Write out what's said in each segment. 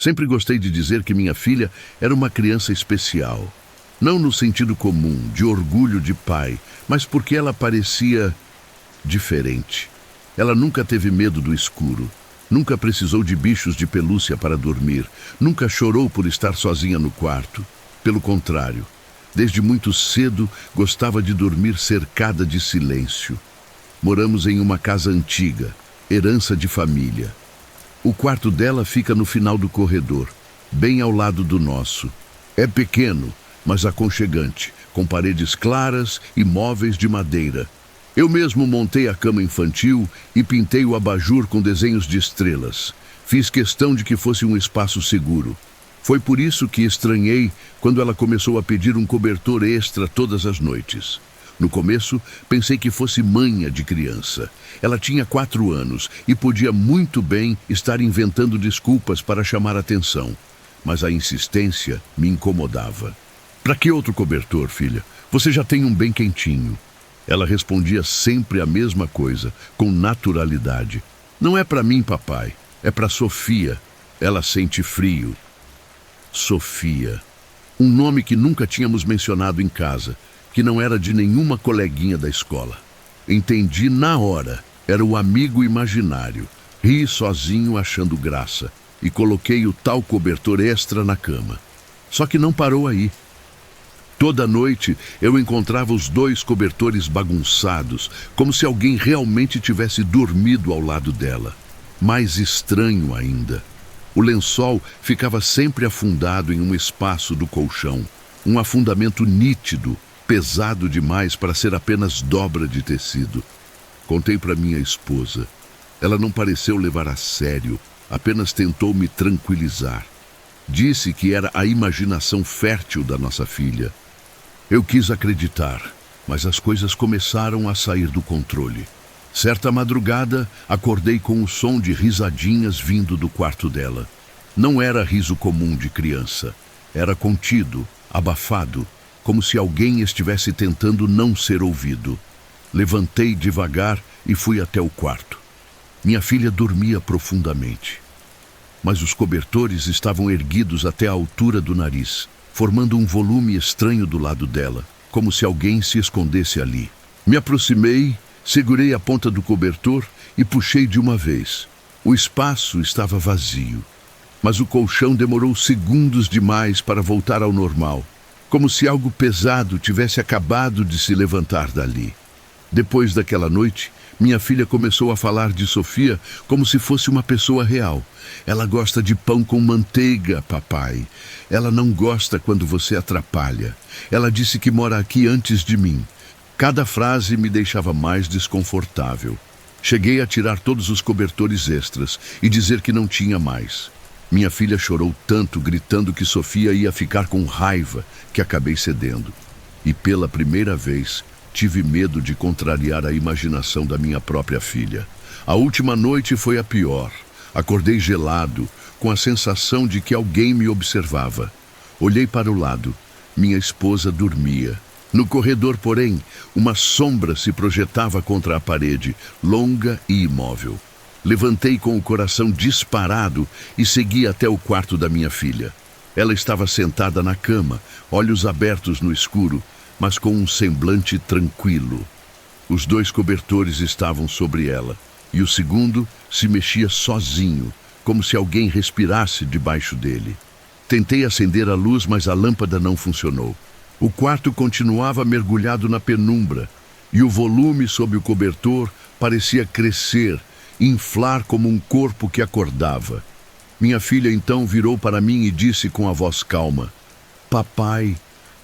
Sempre gostei de dizer que minha filha era uma criança especial. Não no sentido comum, de orgulho de pai, mas porque ela parecia diferente. Ela nunca teve medo do escuro. Nunca precisou de bichos de pelúcia para dormir. Nunca chorou por estar sozinha no quarto. Pelo contrário, desde muito cedo gostava de dormir cercada de silêncio. Moramos em uma casa antiga, herança de família. O quarto dela fica no final do corredor, bem ao lado do nosso. É pequeno, mas aconchegante, com paredes claras e móveis de madeira. Eu mesmo montei a cama infantil e pintei o abajur com desenhos de estrelas. Fiz questão de que fosse um espaço seguro. Foi por isso que estranhei quando ela começou a pedir um cobertor extra todas as noites. No começo, pensei que fosse manha de criança. Ela tinha 4 anos e podia muito bem estar inventando desculpas para chamar atenção. Mas a insistência me incomodava. Para que outro cobertor, filha? Você já tem um bem quentinho. Ela respondia sempre a mesma coisa, com naturalidade. Não é para mim, papai. É para Sofia. Ela sente frio. Sofia. Um nome que nunca tínhamos mencionado em casa, que não era de nenhuma coleguinha da escola. Entendi na hora. Era o amigo imaginário. Ri sozinho achando graça e coloquei o tal cobertor extra na cama. Só que não parou aí. Toda noite eu encontrava os 2 cobertores bagunçados, como se alguém realmente tivesse dormido ao lado dela. Mais estranho ainda, o lençol ficava sempre afundado em um espaço do colchão, um afundamento nítido, pesado demais para ser apenas dobra de tecido. Contei para minha esposa. Ela não pareceu levar a sério, apenas tentou me tranquilizar. Disse que era a imaginação fértil da nossa filha. Eu quis acreditar, mas as coisas começaram a sair do controle. Certa madrugada, acordei com o som de risadinhas vindo do quarto dela. Não era riso comum de criança. Era contido, abafado, como se alguém estivesse tentando não ser ouvido. Levantei devagar e fui até o quarto. Minha filha dormia profundamente. Mas os cobertores estavam erguidos até a altura do nariz, formando um volume estranho do lado dela, como se alguém se escondesse ali. Me aproximei, segurei a ponta do cobertor e puxei de uma vez. O espaço estava vazio, mas o colchão demorou segundos demais para voltar ao normal, como se algo pesado tivesse acabado de se levantar dali. Depois daquela noite, minha filha começou a falar de Sofia como se fosse uma pessoa real. Ela gosta de pão com manteiga, papai. Ela não gosta quando você atrapalha. Ela disse que mora aqui antes de mim. Cada frase me deixava mais desconfortável. Cheguei a tirar todos os cobertores extras e dizer que não tinha mais. Minha filha chorou tanto, gritando que Sofia ia ficar com raiva, que acabei cedendo. E pela primeira vez, tive medo de contrariar a imaginação da minha própria filha. A última noite foi a pior. Acordei gelado, com a sensação de que alguém me observava. Olhei para o lado. Minha esposa dormia. No corredor, porém, uma sombra se projetava contra a parede, longa e imóvel. Levantei com o coração disparado e segui até o quarto da minha filha. Ela estava sentada na cama, olhos abertos no escuro, mas com um semblante tranquilo. Os 2 cobertores estavam sobre ela, e o segundo se mexia sozinho, como se alguém respirasse debaixo dele. Tentei acender a luz, mas a lâmpada não funcionou. O quarto continuava mergulhado na penumbra, e o volume sob o cobertor parecia crescer, inflar como um corpo que acordava. Minha filha então virou para mim e disse com a voz calma: "Papai,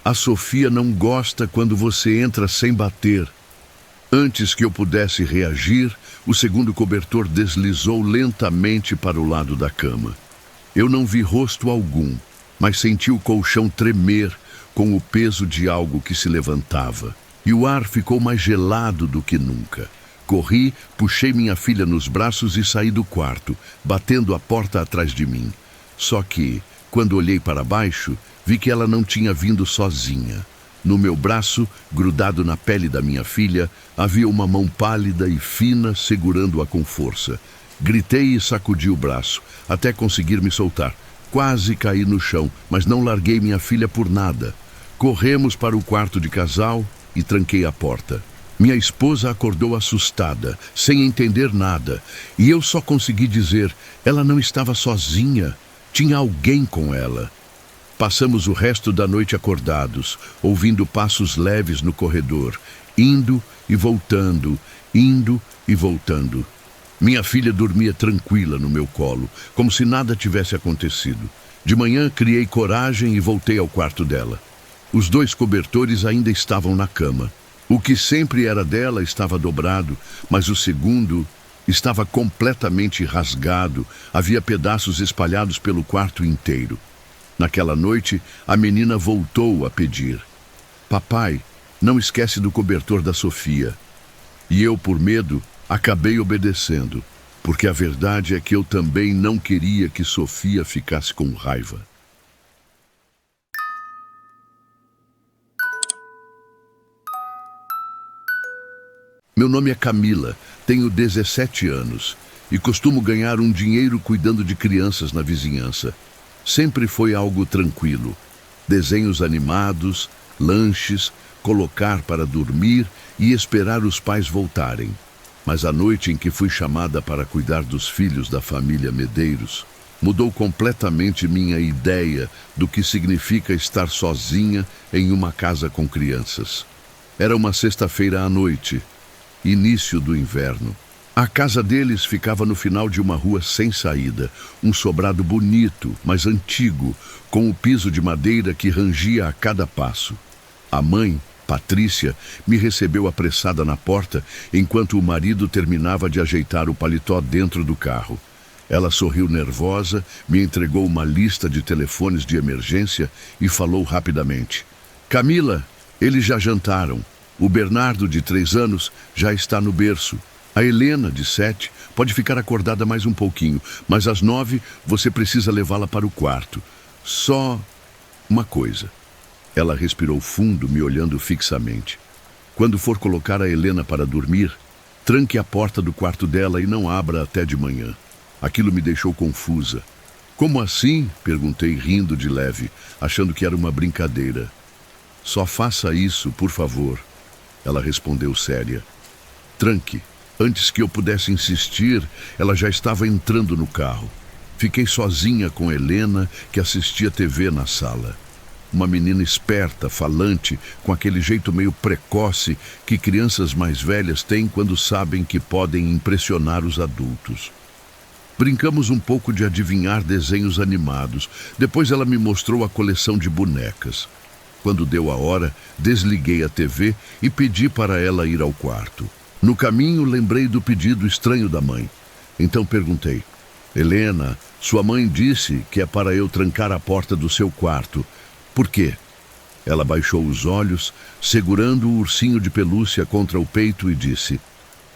a Sofia não gosta quando você entra sem bater." Antes que eu pudesse reagir, o segundo cobertor deslizou lentamente para o lado da cama. Eu não vi rosto algum, mas senti o colchão tremer com o peso de algo que se levantava. E o ar ficou mais gelado do que nunca. Corri, puxei minha filha nos braços e saí do quarto, batendo a porta atrás de mim. Só que, quando olhei para baixo, vi que ela não tinha vindo sozinha. No meu braço, grudado na pele da minha filha, havia uma mão pálida e fina segurando-a com força. Gritei e sacudi o braço, até conseguir me soltar. quase caí no chão, mas não larguei minha filha por nada. Corremos para o quarto de casal e tranquei a porta. Minha esposa acordou assustada, sem entender nada, e eu só consegui dizer: ela não estava sozinha, tinha alguém com ela. Passamos o resto da noite acordados, ouvindo passos leves no corredor, indo e voltando, indo e voltando. Minha filha dormia tranquila no meu colo, como se nada tivesse acontecido. De manhã, criei coragem e voltei ao quarto dela. Os 2 cobertores ainda estavam na cama. O que sempre era dela estava dobrado, mas o segundo estava completamente rasgado. Havia pedaços espalhados pelo quarto inteiro. Naquela noite, a menina voltou a pedir: papai, não esquece do cobertor da Sofia. E eu, por medo, acabei obedecendo, porque a verdade é que eu também não queria que Sofia ficasse com raiva. Meu nome é Camila, tenho 17 anos e costumo ganhar um dinheiro cuidando de crianças na vizinhança. Sempre foi algo tranquilo. Desenhos animados, lanches, colocar para dormir e esperar os pais voltarem. Mas a noite em que fui chamada para cuidar dos filhos da família Medeiros mudou completamente minha ideia do que significa estar sozinha em uma casa com crianças. Era uma sexta-feira à noite, início do inverno. A casa deles ficava no final de uma rua sem saída, um sobrado bonito, mas antigo, com o piso de madeira que rangia a cada passo. A mãe, Patrícia, me recebeu apressada na porta, enquanto o marido terminava de ajeitar o paletó dentro do carro. Ela sorriu nervosa, me entregou uma lista de telefones de emergência e falou rapidamente: Camila, eles já jantaram. O Bernardo, de 3 anos, já está no berço. A Helena, de 7, pode ficar acordada mais um pouquinho, mas às 9 você precisa levá-la para o quarto. Só uma coisa. Ela respirou fundo, me olhando fixamente. Quando for colocar a Helena para dormir, tranque a porta do quarto dela e não abra até de manhã. Aquilo me deixou confusa. Como assim? Perguntei, rindo de leve, achando que era uma brincadeira. Só faça isso, por favor. Ela respondeu séria. Tranque. Antes que eu pudesse insistir, ela já estava entrando no carro. Fiquei sozinha com Helena, que assistia TV na sala. Uma menina esperta, falante, com aquele jeito meio precoce que crianças mais velhas têm quando sabem que podem impressionar os adultos. Brincamos um pouco de adivinhar desenhos animados. Depois ela me mostrou a coleção de bonecas. Quando deu a hora, desliguei a TV e pedi para ela ir ao quarto. No caminho, lembrei do pedido estranho da mãe. Então perguntei: Helena, sua mãe disse que é para eu trancar a porta do seu quarto. Por quê? Ela baixou os olhos, segurando o ursinho de pelúcia contra o peito e disse: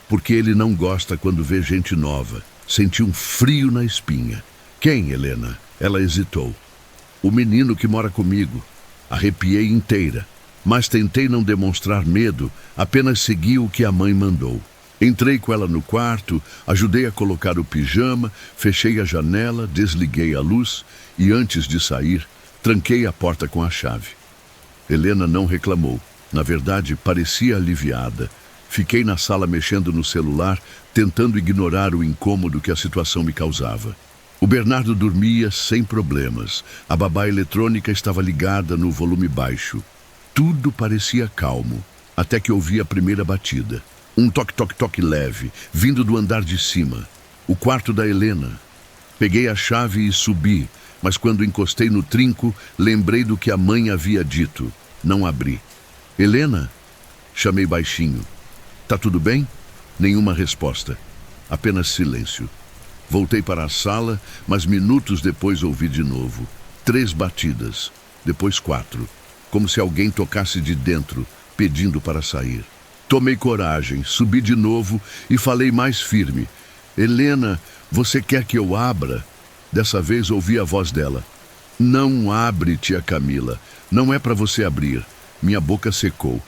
porque ele não gosta quando vê gente nova. Senti um frio na espinha. Quem, Helena? Ela hesitou. O menino que mora comigo. Arrepiei inteira. Mas tentei não demonstrar medo, apenas segui o que a mãe mandou. Entrei com ela no quarto, ajudei a colocar o pijama, fechei a janela, desliguei a luz e, antes de sair, tranquei a porta com a chave. Helena não reclamou. Na verdade, parecia aliviada. Fiquei na sala mexendo no celular, tentando ignorar o incômodo que a situação me causava. O Bernardo dormia sem problemas. A babá eletrônica estava ligada no volume baixo. Tudo parecia calmo, até que ouvi a primeira batida. Um toque-toque-toque leve, vindo do andar de cima. O quarto da Helena. Peguei a chave e subi, mas quando encostei no trinco, lembrei do que a mãe havia dito. Não abri. Helena? Chamei baixinho. Tá tudo bem? Nenhuma resposta. Apenas silêncio. Voltei para a sala, mas minutos depois ouvi de novo. 3 batidas, depois 4. Como se alguém tocasse de dentro, pedindo para sair. Tomei coragem, subi de novo e falei mais firme. Helena, você quer que eu abra? Dessa vez ouvi a voz dela. Não abre, tia Camila. Não é para você abrir. Minha boca secou.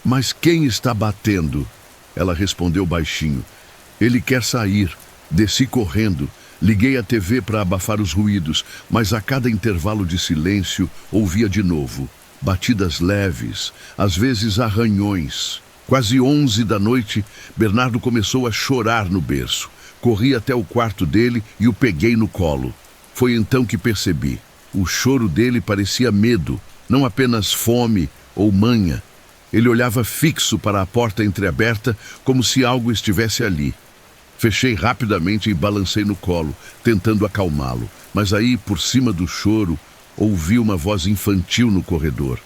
Mas quem está batendo? Ela respondeu baixinho. Ele quer sair. Desci correndo. Liguei a TV para abafar os ruídos, mas a cada intervalo de silêncio ouvia de novo batidas leves, às vezes arranhões. Quase 11 da noite, Bernardo começou a chorar no berço. Corri até o quarto dele e o peguei no colo. Foi então que percebi. O choro dele parecia medo, não apenas fome ou manha. Ele olhava fixo para a porta entreaberta, como se algo estivesse ali. Fechei rapidamente e balancei no colo, tentando acalmá-lo. Mas aí, por cima do choro, ouvi uma voz infantil no corredor.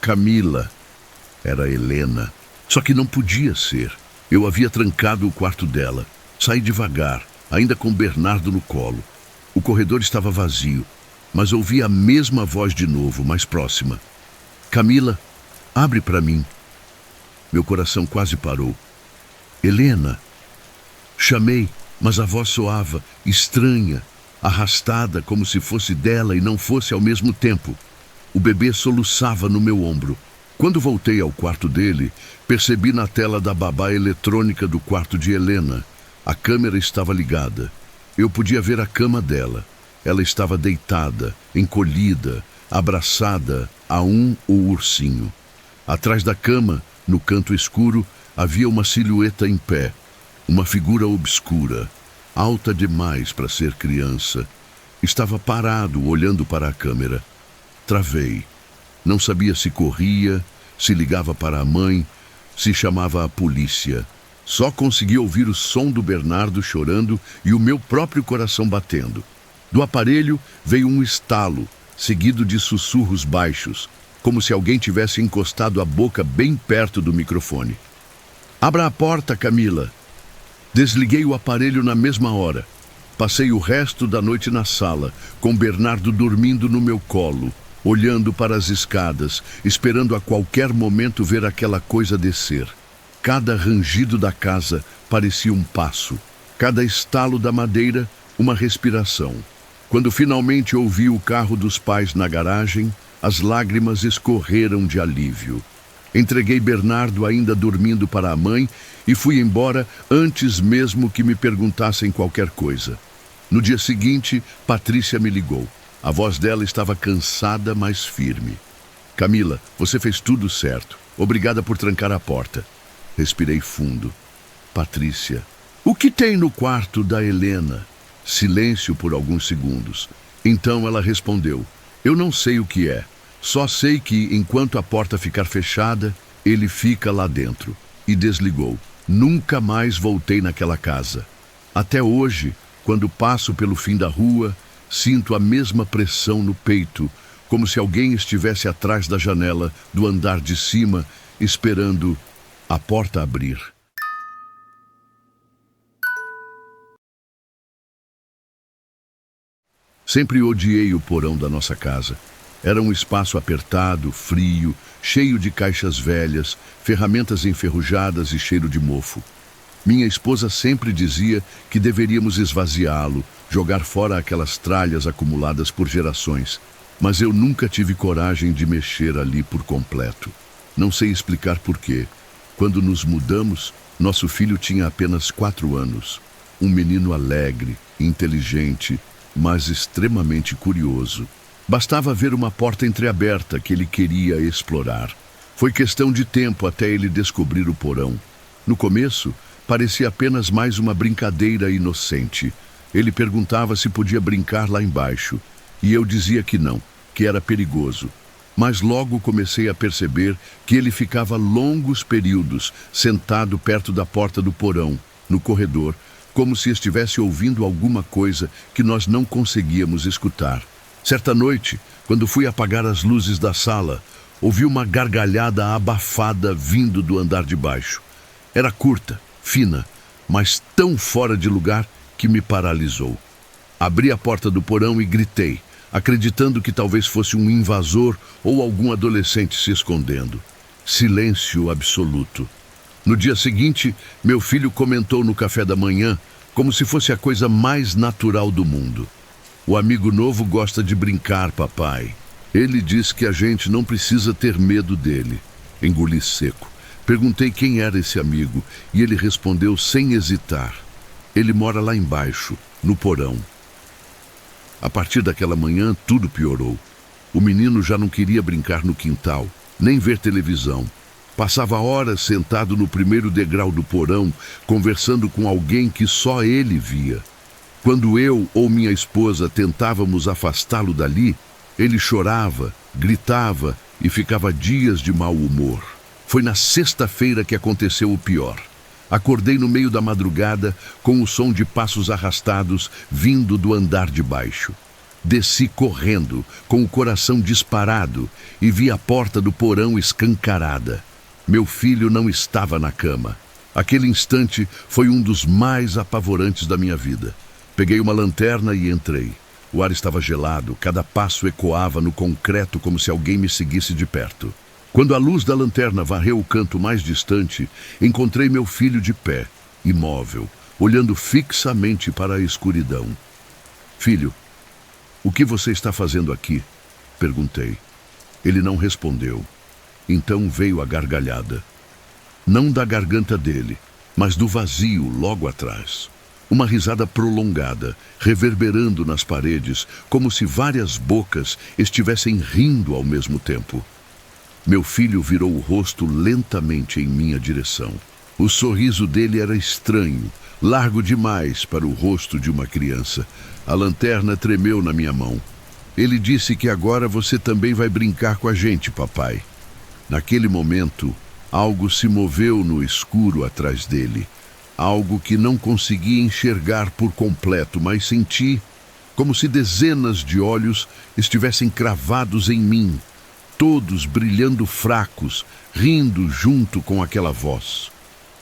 Camila. Era Helena. Só que não podia ser. Eu havia trancado o quarto dela. Saí devagar, ainda com Bernardo no colo. O corredor estava vazio, mas ouvi a mesma voz de novo, mais próxima. Camila, abre para mim. Meu coração quase parou. Helena. Chamei, mas a voz soava estranha, arrastada, como se fosse dela e não fosse ao mesmo tempo. O bebê soluçava no meu ombro. Quando voltei ao quarto dele, percebi na tela da babá eletrônica do quarto de Helena. A câmera estava ligada. Eu podia ver a cama dela. Ela estava deitada, encolhida, abraçada a o ursinho. Atrás da cama, no canto escuro, havia uma silhueta em pé. Uma figura obscura, alta demais para ser criança. Estava parado, olhando para a câmera. Travei. Não sabia se corria, se ligava para a mãe, se chamava a polícia. Só consegui ouvir o som do Bernardo chorando e o meu próprio coração batendo. Do aparelho veio um estalo, seguido de sussurros baixos, como se alguém tivesse encostado a boca bem perto do microfone. Abra a porta, Camila. Desliguei o aparelho na mesma hora. Passei o resto da noite na sala, com Bernardo dormindo no meu colo, olhando para as escadas, esperando a qualquer momento ver aquela coisa descer. Cada rangido da casa parecia um passo, cada estalo da madeira, uma respiração. Quando finalmente ouvi o carro dos pais na garagem, as lágrimas escorreram de alívio. Entreguei Bernardo ainda dormindo para a mãe e fui embora antes mesmo que me perguntassem qualquer coisa. No dia seguinte, Patrícia me ligou. A voz dela estava cansada, mas firme. Camila, você fez tudo certo. Obrigada por trancar a porta. Respirei fundo. Patrícia. O que tem no quarto da Helena? Silêncio por alguns segundos. Então ela respondeu. Eu não sei o que é. Só sei que, enquanto a porta ficar fechada, ele fica lá dentro. E desligou. Nunca mais voltei naquela casa. Até hoje, quando passo pelo fim da rua, sinto a mesma pressão no peito, como se alguém estivesse atrás da janela do andar de cima, esperando a porta abrir. Sempre odiei o porão da nossa casa. Era um espaço apertado, frio, cheio de caixas velhas, ferramentas enferrujadas e cheiro de mofo. Minha esposa sempre dizia que deveríamos esvaziá-lo, jogar fora aquelas tralhas acumuladas por gerações. Mas eu nunca tive coragem de mexer ali por completo. Não sei explicar porquê. Quando nos mudamos, nosso filho tinha apenas 4 anos. Um menino alegre, inteligente, mas extremamente curioso. Bastava ver uma porta entreaberta que ele queria explorar. Foi questão de tempo até ele descobrir o porão. No começo, parecia apenas mais uma brincadeira inocente. Ele perguntava se podia brincar lá embaixo, e eu dizia que não, que era perigoso. Mas logo comecei a perceber que ele ficava longos períodos sentado perto da porta do porão, no corredor, como se estivesse ouvindo alguma coisa que nós não conseguíamos escutar. Certa noite, quando fui apagar as luzes da sala, ouvi uma gargalhada abafada vindo do andar de baixo. Era curta, fina, mas tão fora de lugar que me paralisou. Abri a porta do porão e gritei, acreditando que talvez fosse um invasor ou algum adolescente se escondendo. Silêncio absoluto. No dia seguinte, meu filho comentou no café da manhã como se fosse a coisa mais natural do mundo. O amigo novo gosta de brincar, papai. Ele diz que a gente não precisa ter medo dele. Engoli seco. Perguntei quem era esse amigo e ele respondeu sem hesitar. Ele mora lá embaixo, no porão. A partir daquela manhã, tudo piorou. O menino já não queria brincar no quintal, nem ver televisão. Passava horas sentado no primeiro degrau do porão, conversando com alguém que só ele via. Quando eu ou minha esposa tentávamos afastá-lo dali, ele chorava, gritava e ficava dias de mau humor. Foi na sexta-feira que aconteceu o pior. Acordei no meio da madrugada com o som de passos arrastados vindo do andar de baixo. Desci correndo, com o coração disparado, e vi a porta do porão escancarada. Meu filho não estava na cama. Aquele instante foi um dos mais apavorantes da minha vida. Peguei uma lanterna e entrei. O ar estava gelado, cada passo ecoava no concreto como se alguém me seguisse de perto. Quando a luz da lanterna varreu o canto mais distante, encontrei meu filho de pé, imóvel, olhando fixamente para a escuridão. Filho, o que você está fazendo aqui? Perguntei. Ele não respondeu. Então veio a gargalhada. Não da garganta dele, mas do vazio logo atrás. Uma risada prolongada, reverberando nas paredes, como se várias bocas estivessem rindo ao mesmo tempo. Meu filho virou o rosto lentamente em minha direção. O sorriso dele era estranho, largo demais para o rosto de uma criança. A lanterna tremeu na minha mão. Ele disse que agora você também vai brincar com a gente, papai. Naquele momento, algo se moveu no escuro atrás dele. Algo que não conseguia enxergar por completo, mas senti como se dezenas de olhos estivessem cravados em mim, todos brilhando fracos, rindo junto com aquela voz.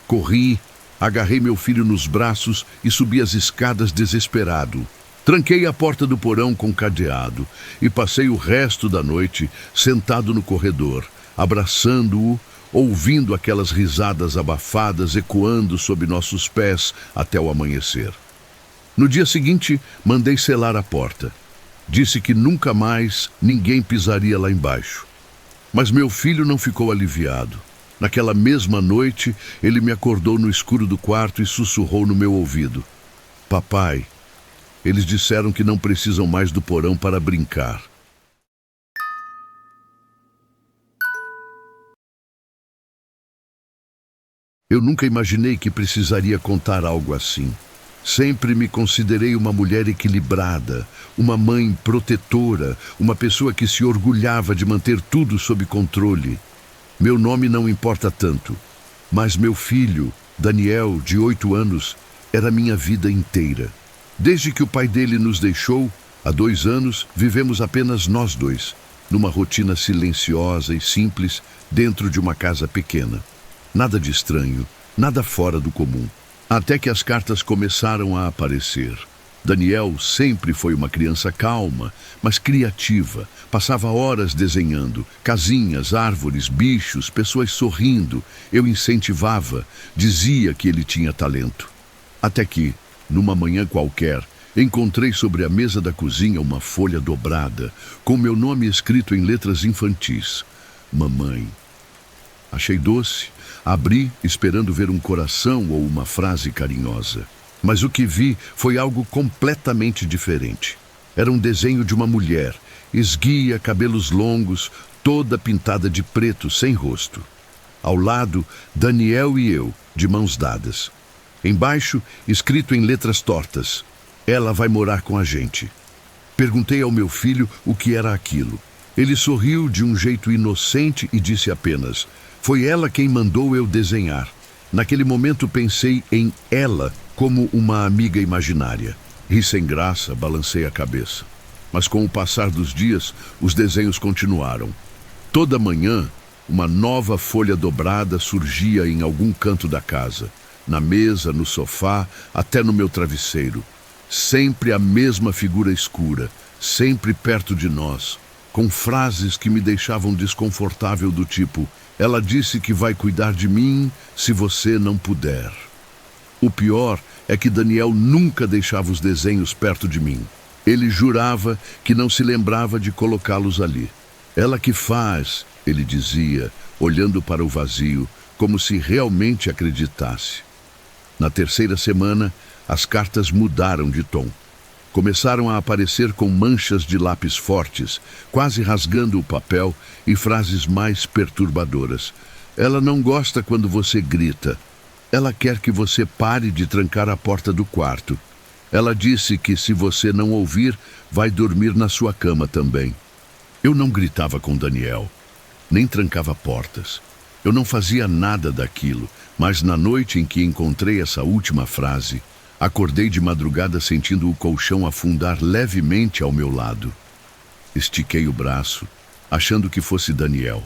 Corri, agarrei meu filho nos braços e subi as escadas desesperado. Tranquei a porta do porão com cadeado e passei o resto da noite sentado no corredor, abraçando-o, ouvindo aquelas risadas abafadas ecoando sob nossos pés até o amanhecer. No dia seguinte, mandei selar a porta. Disse que nunca mais ninguém pisaria lá embaixo. Mas meu filho não ficou aliviado. Naquela mesma noite, ele me acordou no escuro do quarto e sussurrou no meu ouvido: Papai, eles disseram que não precisam mais do porão para brincar. Eu nunca imaginei que precisaria contar algo assim. Sempre me considerei uma mulher equilibrada, uma mãe protetora, uma pessoa que se orgulhava de manter tudo sob controle. Meu nome não importa tanto, mas meu filho, Daniel, de 8 anos, era minha vida inteira. Desde que o pai dele nos deixou, há 2 anos, vivemos apenas nós dois, numa rotina silenciosa e simples dentro de uma casa pequena. Nada de estranho, nada fora do comum. Até que as cartas começaram a aparecer. Daniel sempre foi uma criança calma, mas criativa. Passava horas desenhando, casinhas, árvores, bichos, pessoas sorrindo. Eu incentivava, dizia que ele tinha talento. Até que, numa manhã qualquer, encontrei sobre a mesa da cozinha uma folha dobrada, com meu nome escrito em letras infantis. Mamãe. Achei doce. Abri, esperando ver um coração ou uma frase carinhosa. Mas o que vi foi algo completamente diferente. Era um desenho de uma mulher, esguia, cabelos longos, toda pintada de preto, sem rosto. Ao lado, Daniel e eu, de mãos dadas. Embaixo, escrito em letras tortas: Ela vai morar com a gente. Perguntei ao meu filho o que era aquilo. Ele sorriu de um jeito inocente e disse apenas: Foi ela quem mandou eu desenhar. Naquele momento pensei em ela como uma amiga imaginária. Ri sem graça, balancei a cabeça. Mas com o passar dos dias, os desenhos continuaram. Toda manhã, uma nova folha dobrada surgia em algum canto da casa. Na mesa, no sofá, até no meu travesseiro. Sempre a mesma figura escura, sempre perto de nós, com frases que me deixavam desconfortável do tipo: Ela disse que vai cuidar de mim se você não puder. O pior é que Daniel nunca deixava os desenhos perto de mim. Ele jurava que não se lembrava de colocá-los ali. Ela que faz, ele dizia, olhando para o vazio, como se realmente acreditasse. Na terceira semana, as cartas mudaram de tom. Começaram a aparecer com manchas de lápis fortes, quase rasgando o papel, e frases mais perturbadoras. Ela não gosta quando você grita. Ela quer que você pare de trancar a porta do quarto. Ela disse que se você não ouvir, vai dormir na sua cama também. Eu não gritava com Daniel, nem trancava portas. Eu não fazia nada daquilo, mas na noite em que encontrei essa última frase, acordei de madrugada sentindo o colchão afundar levemente ao meu lado. Estiquei o braço, achando que fosse Daniel,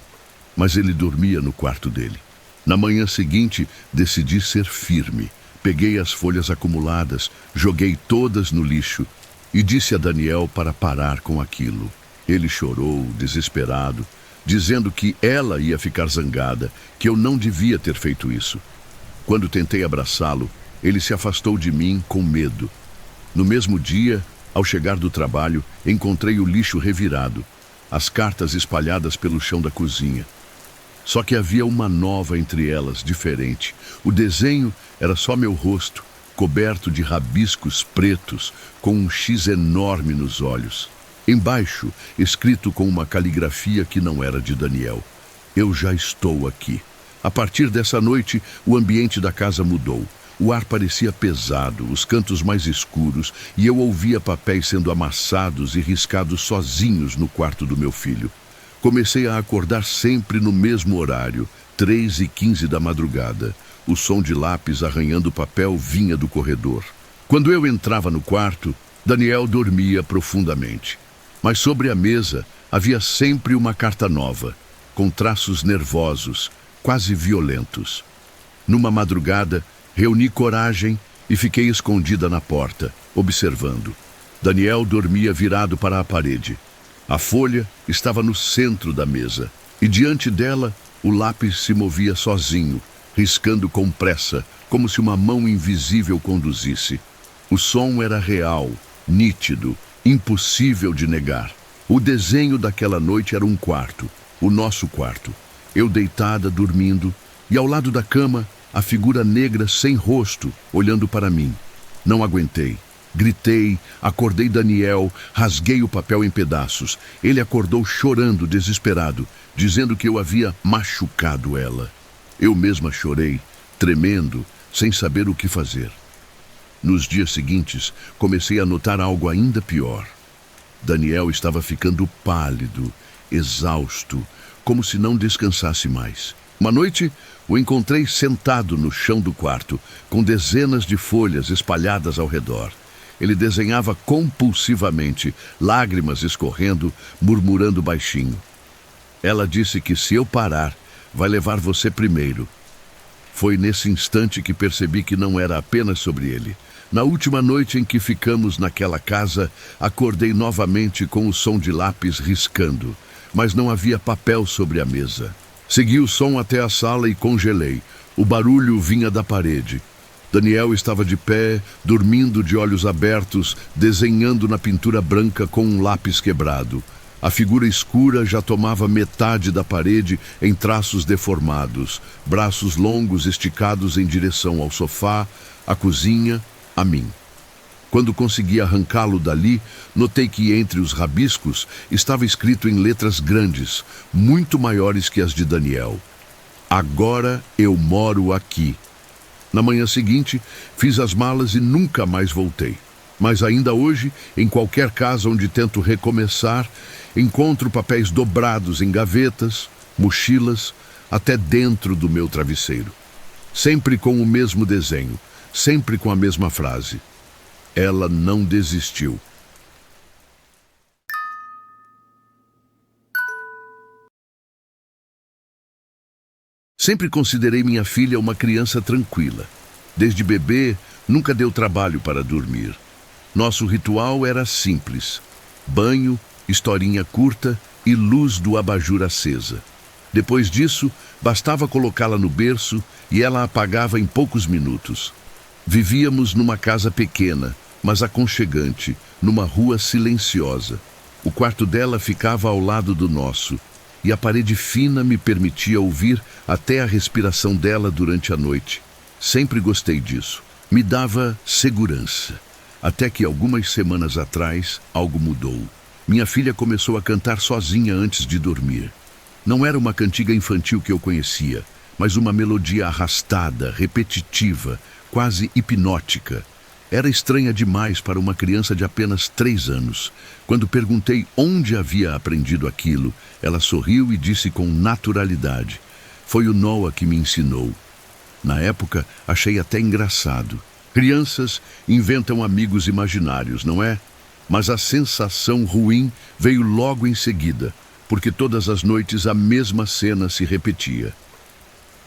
mas ele dormia no quarto dele. Na manhã seguinte, decidi ser firme. Peguei as folhas acumuladas, joguei todas no lixo e disse a Daniel para parar com aquilo. Ele chorou, desesperado, dizendo que ela ia ficar zangada, que eu não devia ter feito isso. Quando tentei abraçá-lo, ele se afastou de mim com medo. No mesmo dia, ao chegar do trabalho, encontrei o lixo revirado, as cartas espalhadas pelo chão da cozinha. Só que havia uma nova entre elas, diferente. O desenho era só meu rosto, coberto de rabiscos pretos, com um X enorme nos olhos. Embaixo, escrito com uma caligrafia que não era de Daniel: eu já estou aqui. A partir dessa noite, o ambiente da casa mudou. O ar parecia pesado, os cantos mais escuros, e eu ouvia papéis sendo amassados e riscados sozinhos no quarto do meu filho. Comecei a acordar sempre no mesmo horário, 3h15 da madrugada. O som de lápis arranhando o papel vinha do corredor. Quando eu entrava no quarto, Daniel dormia profundamente. Mas sobre a mesa havia sempre uma carta nova, com traços nervosos, quase violentos. Numa madrugada, reuni coragem e fiquei escondida na porta, observando. Daniel dormia virado para a parede. A folha estava no centro da mesa, e diante dela o lápis se movia sozinho, riscando com pressa, como se uma mão invisível conduzisse. O som era real, nítido, impossível de negar. O desenho daquela noite era um quarto, o nosso quarto. Eu deitada, dormindo, e ao lado da cama, a figura negra sem rosto, olhando para mim. Não aguentei. Gritei, acordei Daniel, rasguei o papel em pedaços. Ele acordou chorando, desesperado, dizendo que eu havia machucado ela. Eu mesma chorei, tremendo, sem saber o que fazer. Nos dias seguintes, comecei a notar algo ainda pior. Daniel estava ficando pálido, exausto, como se não descansasse mais. Uma noite, o encontrei sentado no chão do quarto, com dezenas de folhas espalhadas ao redor. Ele desenhava compulsivamente, lágrimas escorrendo, murmurando baixinho. Ela disse que se eu parar, vai levar você primeiro. Foi nesse instante que percebi que não era apenas sobre ele. Na última noite em que ficamos naquela casa, acordei novamente com o som de lápis riscando, mas não havia papel sobre a mesa. Segui o som até a sala e congelei. O barulho vinha da parede. Daniel estava de pé, dormindo de olhos abertos, desenhando na pintura branca com um lápis quebrado. A figura escura já tomava metade da parede em traços deformados, braços longos esticados em direção ao sofá, à cozinha, a mim. Quando consegui arrancá-lo dali, notei que entre os rabiscos estava escrito em letras grandes, muito maiores que as de Daniel: agora eu moro aqui. Na manhã seguinte, fiz as malas e nunca mais voltei. Mas ainda hoje, em qualquer casa onde tento recomeçar, encontro papéis dobrados em gavetas, mochilas, até dentro do meu travesseiro. Sempre com o mesmo desenho, sempre com a mesma frase: ela não desistiu. Sempre considerei minha filha uma criança tranquila. Desde bebê, nunca deu trabalho para dormir. Nosso ritual era simples: banho, historinha curta e luz do abajur acesa. Depois disso, bastava colocá-la no berço e ela apagava em poucos minutos. Vivíamos numa casa pequena, mas aconchegante, numa rua silenciosa. O quarto dela ficava ao lado do nosso, e a parede fina me permitia ouvir até a respiração dela durante a noite. Sempre gostei disso. Me dava segurança. Até que algumas semanas atrás, algo mudou. Minha filha começou a cantar sozinha antes de dormir. Não era uma cantiga infantil que eu conhecia, mas uma melodia arrastada, repetitiva, quase hipnótica. Era estranha demais para uma criança de apenas 3 anos. Quando perguntei onde havia aprendido aquilo, ela sorriu e disse com naturalidade: "Foi o Noah que me ensinou." Na época, achei até engraçado. Crianças inventam amigos imaginários, não é? Mas a sensação ruim veio logo em seguida, porque todas as noites a mesma cena se repetia.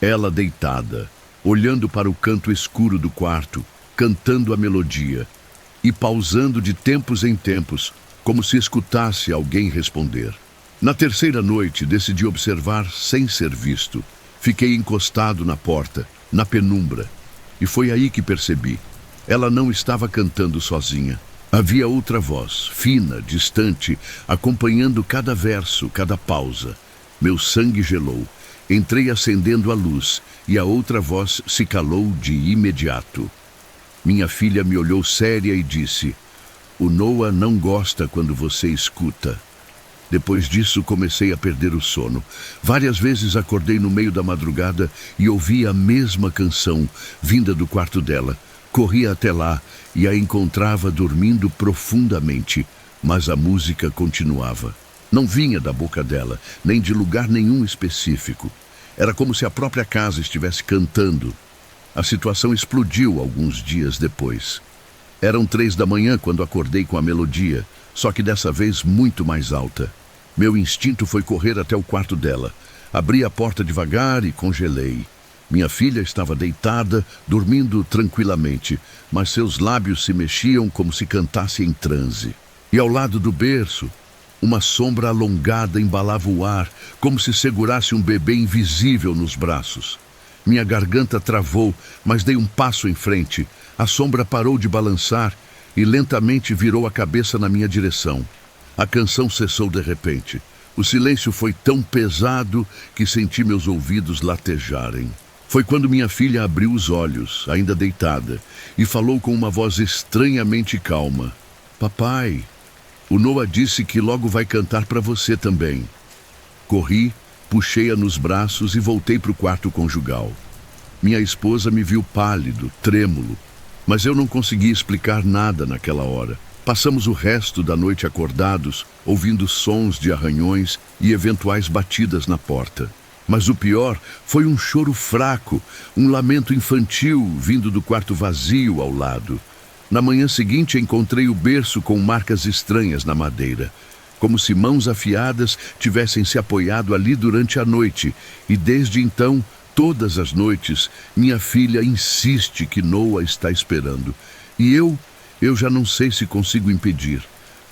Ela deitada, olhando para o canto escuro do quarto, cantando a melodia e pausando de tempos em tempos, como se escutasse alguém responder. Na terceira noite, decidi observar sem ser visto. Fiquei encostado na porta, na penumbra, e foi aí que percebi. Ela não estava cantando sozinha. Havia outra voz, fina, distante, acompanhando cada verso, cada pausa. Meu sangue gelou. Entrei acendendo a luz, e a outra voz se calou de imediato. Minha filha me olhou séria e disse: "O Noah não gosta quando você escuta." Depois disso, comecei a perder o sono. Várias vezes acordei no meio da madrugada e ouvi a mesma canção, vinda do quarto dela. Corri até lá e a encontrava dormindo profundamente, mas a música continuava. Não vinha da boca dela, nem de lugar nenhum específico. Era como se a própria casa estivesse cantando. A situação explodiu alguns dias depois. Eram 3 da manhã quando acordei com a melodia, só que dessa vez muito mais alta. Meu instinto foi correr até o quarto dela. Abri a porta devagar e congelei. Minha filha estava deitada, dormindo tranquilamente, mas seus lábios se mexiam como se cantasse em transe. E ao lado do berço, uma sombra alongada embalava o ar, como se segurasse um bebê invisível nos braços. Minha garganta travou, mas dei um passo em frente. A sombra parou de balançar e lentamente virou a cabeça na minha direção. A canção cessou de repente. O silêncio foi tão pesado que senti meus ouvidos latejarem. Foi quando minha filha abriu os olhos, ainda deitada, e falou com uma voz estranhamente calma: "Papai, o Noah disse que logo vai cantar para você também." Corri, puxei-a nos braços e voltei para o quarto conjugal. Minha esposa me viu pálido, trêmulo, mas eu não consegui explicar nada naquela hora. Passamos o resto da noite acordados, ouvindo sons de arranhões e eventuais batidas na porta. Mas o pior foi um choro fraco, um lamento infantil vindo do quarto vazio ao lado. Na manhã seguinte encontrei o berço com marcas estranhas na madeira, como se mãos afiadas tivessem se apoiado ali durante a noite, e desde então, todas as noites, minha filha insiste que Noah está esperando. E eu já não sei se consigo impedir,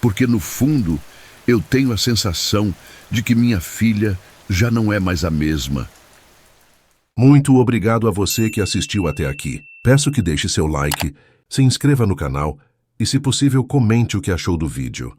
porque no fundo eu tenho a sensação de que minha filha já não é mais a mesma. Muito obrigado a você que assistiu até aqui. Peço que deixe seu like, se inscreva no canal e, se possível, comente o que achou do vídeo.